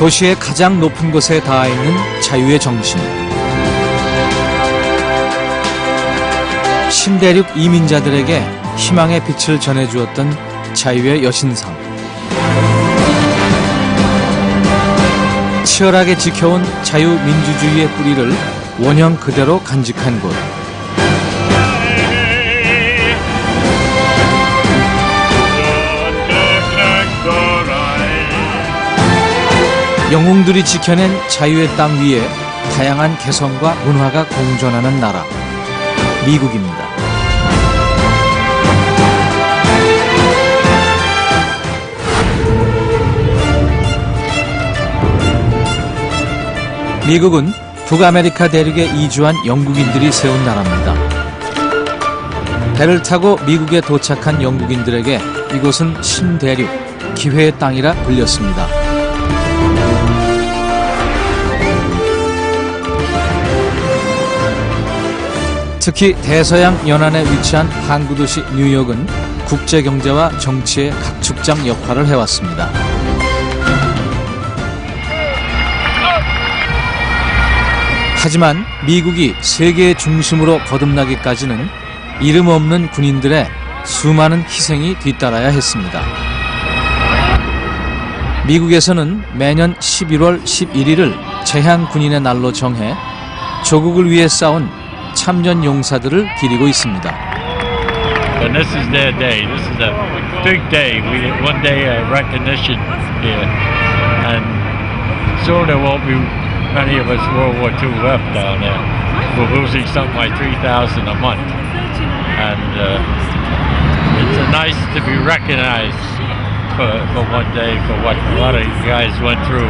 도시의 가장 높은 곳에 닿아 있는 자유의 정신. 신대륙 이민자들에게 희망의 빛을 전해주었던 자유의 여신상. 치열하게 지켜온 자유민주주의의 뿌리를 원형 그대로 간직한 곳. 영웅들이 지켜낸 자유의 땅 위에 다양한 개성과 문화가 공존하는 나라, 미국입니다. 미국은 북아메리카 대륙에 이주한 영국인들이 세운 나라입니다. 배를 타고 미국에 도착한 영국인들에게 이곳은 신대륙, 기회의 땅이라 불렸습니다. 특히 대서양 연안에 위치한 항구도시 뉴욕은 국제경제와 정치의 각축장 역할을 해왔습니다. 하지만 미국이 세계의 중심으로 거듭나기까지는 이름 없는 군인들의 수많은 희생이 뒤따라야 했습니다. 미국에서는 매년 11월 11일을 재향군인의 날로 정해 조국을 위해 싸운 참전 용사들을 기리고 있습니다. And this is their day. This is a big day. One day recognition here, and so there won't be many of us World War II left down there. We're losing something like 3,000 a month, and it's nice to be recognized for one day for what a lot of you guys went through.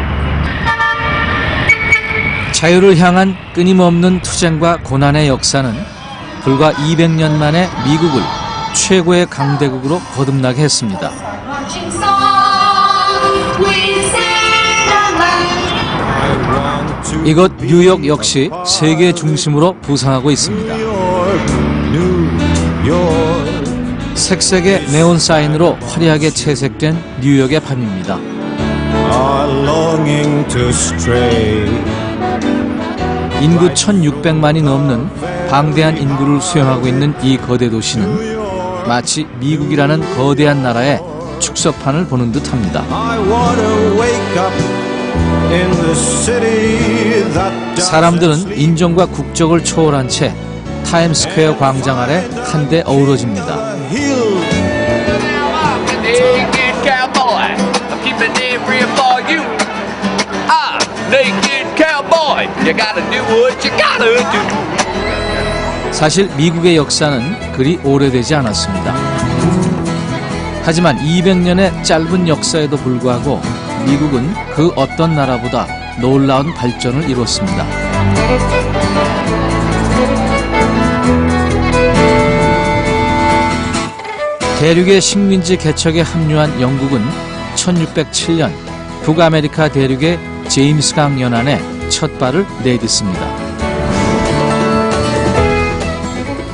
자유를 향한 끊임없는 투쟁과 고난의 역사는 불과 200년 만에 미국을 최고의 강대국으로 거듭나게 했습니다. 이곳 뉴욕 역시 세계 중심으로 부상하고 있습니다. 색색의 네온 사인으로 화려하게 채색된 뉴욕의 밤입니다. 인구 1,600만이 넘는 방대한 인구를 수용하고 있는 이 거대 도시는 마치 미국이라는 거대한 나라의 축소판을 보는 듯합니다. 사람들은 인종과 국적을 초월한 채 타임스퀘어 광장 아래 한데 어우러집니다. 사실 미국의 역사는 그리 오래되지 않았습니다. 하지만 200년의 짧은 역사에도 불구하고 미국은 그 어떤 나라보다 놀라운 발전을 이뤘습니다. 대륙의 식민지 개척에 합류한 영국은 1607년 북아메리카 대륙의 제임스강 연안에 첫 발을 내딛습니다.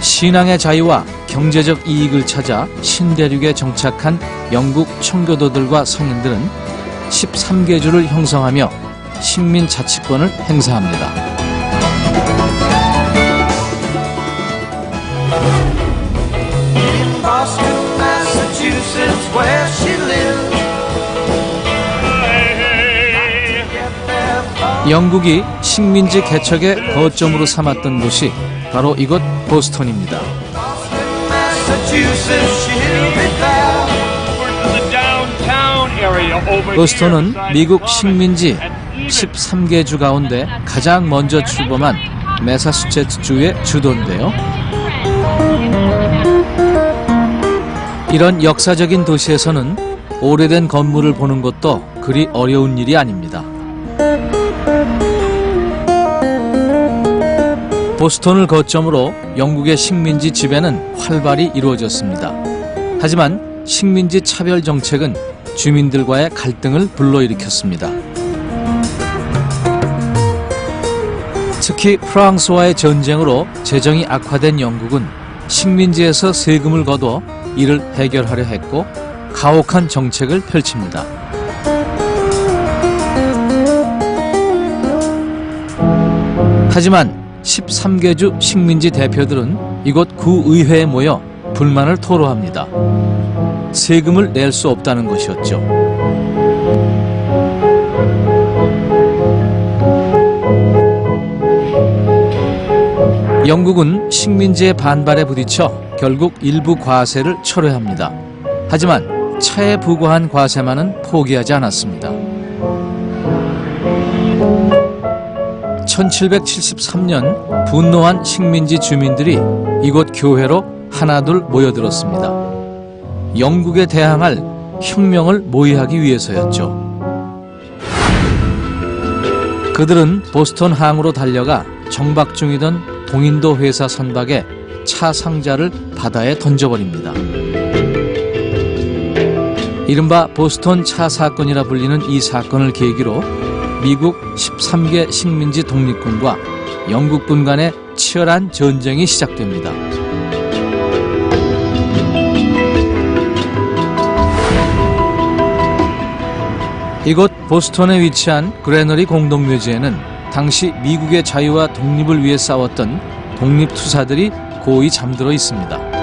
신앙의 자유와 경제적 이익을 찾아 신대륙에 정착한 영국 청교도들과 성인들은 13개주를 형성하며 식민자치권을 행사합니다. 영국이 식민지 개척의 거점으로 삼았던 곳이 바로 이곳 보스턴입니다. 보스턴은 미국 식민지 13개 주 가운데 가장 먼저 출범한 매사추세츠주의 주도인데요. 이런 역사적인 도시에서는 오래된 건물을 보는 것도 그리 어려운 일이 아닙니다. 보스턴을 거점으로 영국의 식민지 지배는 활발히 이루어졌습니다. 하지만 식민지 차별 정책은 주민들과의 갈등을 불러일으켰습니다. 특히 프랑스와의 전쟁으로 재정이 악화된 영국은 식민지에서 세금을 거둬 이를 해결하려 했고 가혹한 정책을 펼칩니다. 하지만 13개주 식민지 대표들은 이곳 구의회에 모여 불만을 토로합니다. 세금을 낼 수 없다는 것이었죠. 영국은 식민지의 반발에 부딪혀 결국 일부 과세를 철회합니다. 하지만 차에 부과한 과세만은 포기하지 않았습니다. 1773년 분노한 식민지 주민들이 이곳 교회로 하나둘 모여들었습니다. 영국에 대항할 혁명을 모의하기 위해서였죠. 그들은 보스턴 항으로 달려가 정박 중이던 동인도 회사 선박에 차 상자를 바다에 던져버립니다. 이른바 보스턴 차 사건이라 불리는 이 사건을 계기로 미국 13개 식민지 독립군과 영국군 간의 치열한 전쟁이 시작됩니다. 이곳 보스턴에 위치한 그레너리 공동묘지에는 당시 미국의 자유와 독립을 위해 싸웠던 독립투사들이 고이 잠들어 있습니다.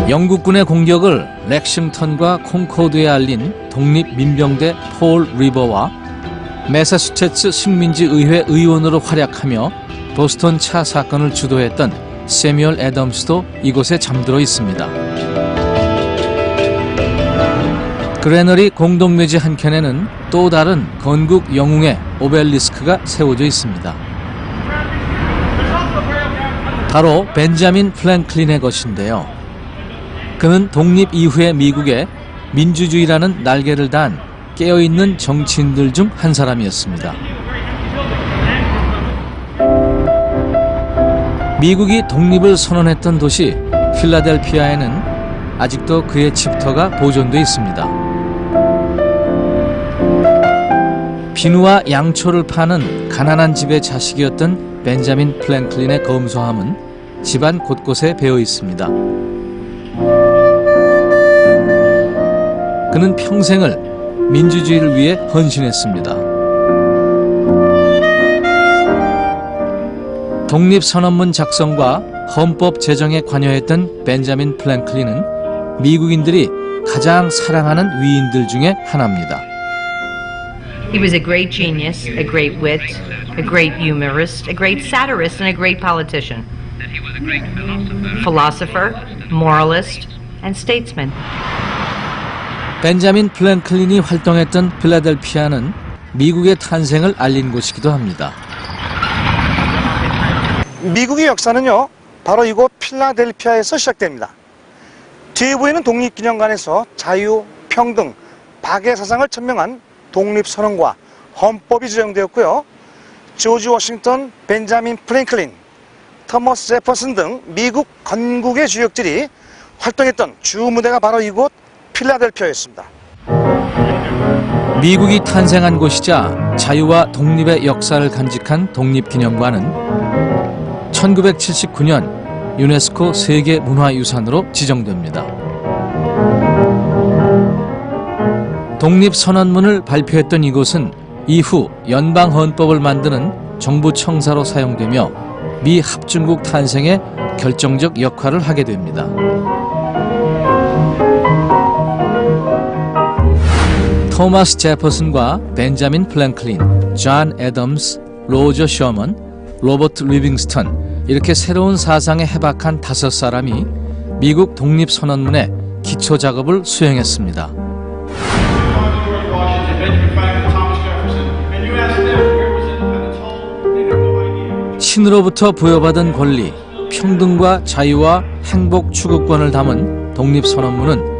영국군의 공격을 렉싱턴과 콩코드에 알린 독립민병대 폴 리버와 매사추세츠 식민지의회 의원으로 활약하며 보스턴 차 사건을 주도했던 세뮤얼 애덤스도 이곳에 잠들어 있습니다. 그레너리 공동묘지 한켠에는 또 다른 건국 영웅의 오벨리스크가 세워져 있습니다. 바로 벤자민 프랭클린의 것인데요. 그는 독립 이후의 미국에 민주주의라는 날개를 단 깨어있는 정치인들 중 한 사람이었습니다. 미국이 독립을 선언했던 도시 필라델피아에는 아직도 그의 집터가 보존돼 있습니다. 비누와 양초를 파는 가난한 집의 자식이었던 벤자민 프랭클린의 검소함은 집안 곳곳에 배어 있습니다. 그는 평생을 민주주의를 위해 헌신했습니다. 독립선언문 작성과 헌법 제정에 관여했던 벤자민 프랭클린은 미국인들이 가장 사랑하는 위인들 중에 하나입니다. He was a great genius, a great wit, a great humorist, a great satirist, and a great politician. Philosopher, moralist, and statesman. 벤자민 플랭클린이 활동했던 필라델피아는 미국의 탄생을 알린 곳이기도 합니다. 미국의 역사는요, 바로 이곳 필라델피아에서 시작됩니다. 뒤에 보이는 독립기념관에서 자유, 평등, 박애 사상을 천명한 독립선언과 헌법이 제정되었고요. 조지 워싱턴, 벤자민 프랭클린, 토머스 제퍼슨 등 미국 건국의 주역들이 활동했던 주무대가 바로 이곳 필라델피아였습니다. 미국이 탄생한 곳이자 자유와 독립의 역사를 간직한 독립기념관은 1979년 유네스코 세계문화유산으로 지정됩니다. 독립선언문을 발표했던 이곳은 이후 연방헌법을 만드는 정부 청사로 사용되며 미 합중국 탄생에 결정적 역할을 하게 됩니다. 토마스 제퍼슨과 벤자민 플랭클린, 존 애덤스, 로저 셔먼, 로버트 리빙스턴 이렇게 새로운 사상에 해박한 5사람이 미국 독립선언문의 기초 작업을 수행했습니다. 신으로부터 부여받은 권리, 평등과 자유와 행복 추구권을 담은 독립선언문은